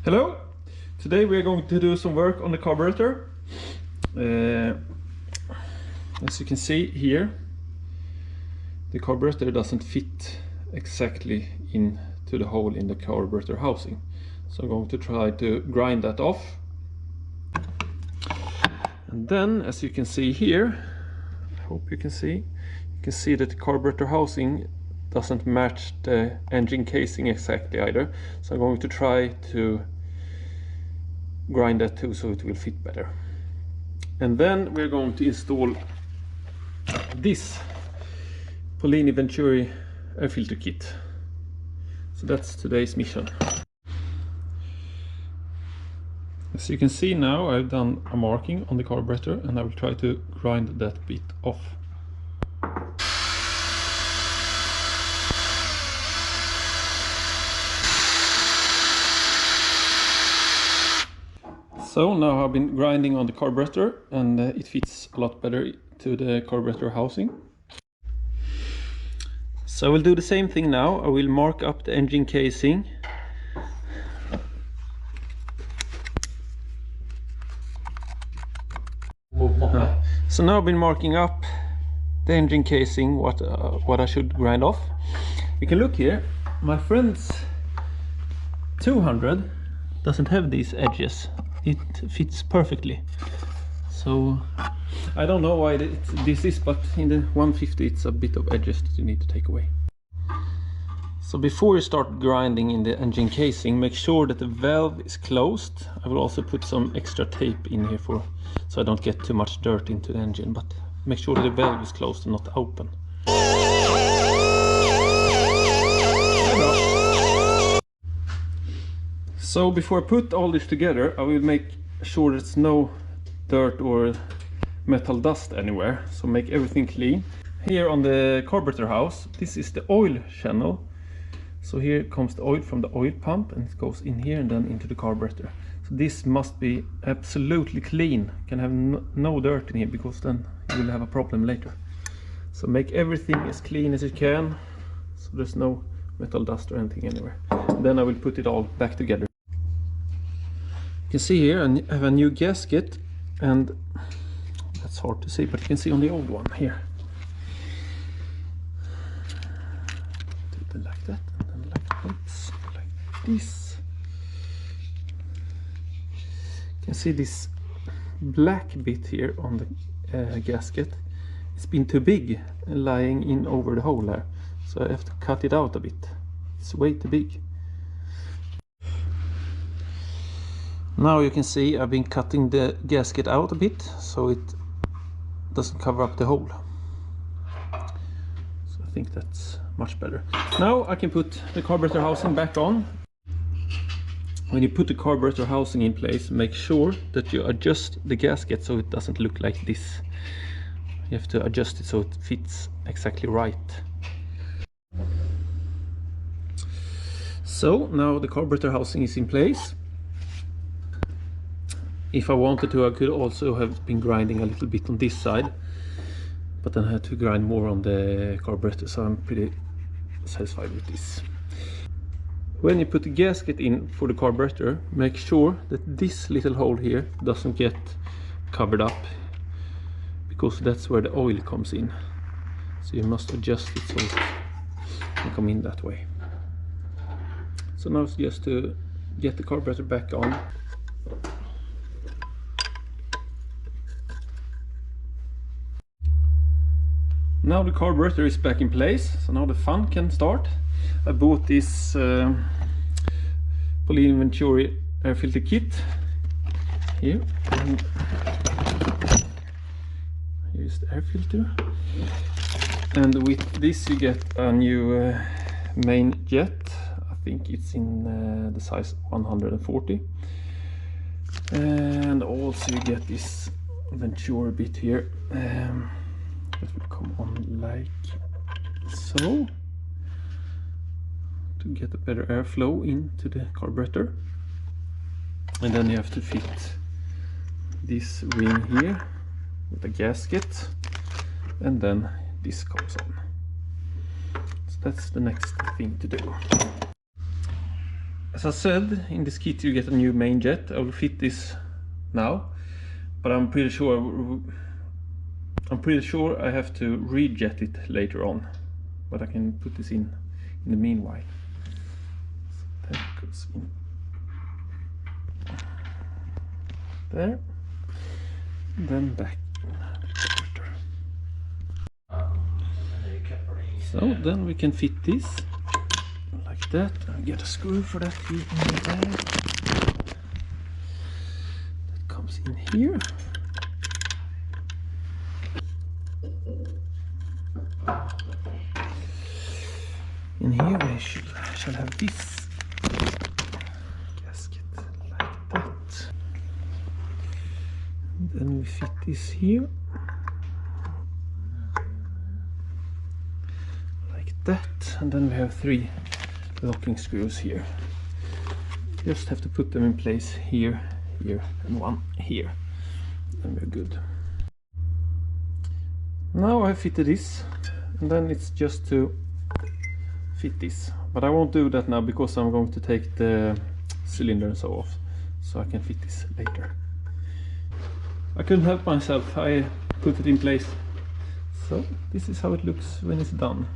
Hello! Today we are going to do some work on the carburetor. As you can see here, the carburetor doesn't fit exactly into the hole in the carburetor housing. So I'm going to try to grind that off. And then, as you can see here, I hope you can see that the carburetor housing doesn't match the engine casing exactly either. So I'm going to try to grind that too so it will fit better. And then we're going to install this Polini Venturi air filter kit. So that's today's mission. As you can see now, I've done a marking on the carburetor and I will try to grind that bit off. So now I've been grinding on the carburetor and it fits a lot better to the carburetor housing. So I will do the same thing now. I will mark up the engine casing. So now I've been marking up the engine casing, what I should grind off. You can look here, my friend's 200 doesn't have these edges. It fits perfectly. So I don't know why this is, but in the 150 it's a bit of edges that you need to take away. So before you start grinding in the engine casing, make sure that the valve is closed. I will also put some extra tape in here so I don't get too much dirt into the engine, but make sure that the valve is closed and not open. So before I put all this together, I will make sure there's no dirt or metal dust anywhere. So make everything clean. Here on the carburetor house, this is the oil channel. So here comes the oil from the oil pump and it goes in here and then into the carburetor. So this must be absolutely clean. You can have no dirt in here because then you will have a problem later. So make everything as clean as you can, so there's no metal dust or anything anywhere. Then I will put it all back together. You can see here I have a new gasket, and that's hard to see, but you can see on the old one here. Do it like that, and then like this. You can see this black bit here on the gasket. It's been too big, lying in over the hole there, so I have to cut it out a bit. It's way too big. Now you can see I've been cutting the gasket out a bit so it doesn't cover up the hole. So I think that's much better. Now I can put the carburetor housing back on. When you put the carburetor housing in place, make sure that you adjust the gasket so it doesn't look like this. You have to adjust it so it fits exactly right. So now the carburetor housing is in place. If I wanted to, I could also have been grinding a little bit on this side, but then I had to grind more on the carburetor, so I'm pretty satisfied with this. When you put the gasket in for the carburetor, make sure that this little hole here doesn't get covered up, because that's where the oil comes in. So you must adjust it so it can come in that way. So now it's just to get the carburetor back on. Now the carburetor is back in place, so now the fun can start. I bought this Polini Venturi air filter kit here, and here's the air filter, and with this you get a new main jet. I think it's in the size 140, and also you get this Venturi bit here. That will come on like so to get a better airflow into the carburetor, and then you have to fit this ring here with a gasket, and then this comes on. So that's the next thing to do. As I said, in this kit you get a new main jet. I will fit this now, but I'm pretty sure I have to rejet it later on. But I can put this in the meanwhile. So that goes in there, and then back in the carburettor. So then we can fit this like that. I'll get a screw for that here in the bag. That comes in here. In here I shall have this gasket like that. And then we fit this here like that, and then we have 3 locking screws here. Just have to put them in place here, here, and 1 here, and we're good. Now I fitted this, and then it's just to fit this, but I won't do that now because I'm going to take the cylinder and so off, so I can fit this later. I couldn't help myself, I put it in place. So this is how it looks when it's done.